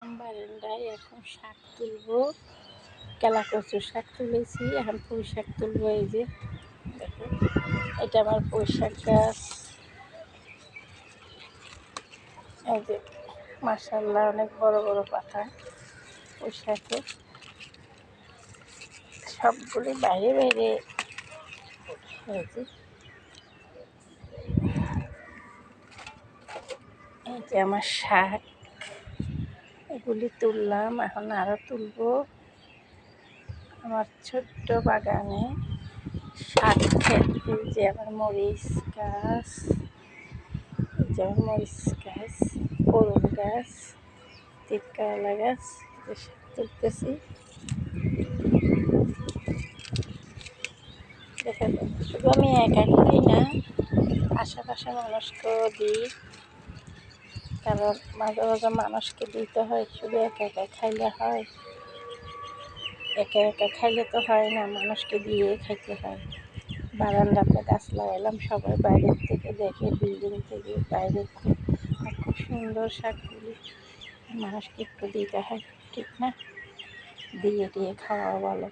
বারান্দায় এখন শাক তুলবো। কেলা কচুর শাক তুলেছি, এখন পুঁই শাক তুলবো। এই যে দেখো, এটা আমার পুঁই শাক গাছ। এই যে মাশাআল্লাহ অনেক বড় বড় পাতা পুঁই শাকে, সবগুলি বাইরে বাইরে হয়েছে। এই যে আমার শাক, এগুলি তুললাম, এখন আরও তুলবো। আমার ছোট্ট বাগানে শাক ক্ষেত। এই যে আমার মরিচ গাছ, এই যে আমার মরিচ গাছ, করুন গাছ, তিতকারলা গাছ, শাক তুলতেছি। দেখা যায় শুধু আমি একা খাই না, আশেপাশে মানুষকেও দিই, কারণ মাঝে মাঝে মানুষকে দিতে হয়। শুধু একা একা খাইলে হয়? একা একা খাইলে তো হয় না, মানুষকে দিয়ে খাইতে হয়। বারান্দাতে গাছ লাগাইলাম, সবাই বাইরের থেকে দেখে, বিল্ডিং থেকে বাইরে। খুব সুন্দর শাকগুলি, মানুষকে একটু দিতে হয়, ঠিক না? দিয়ে দিয়ে খাওয়া ভালো।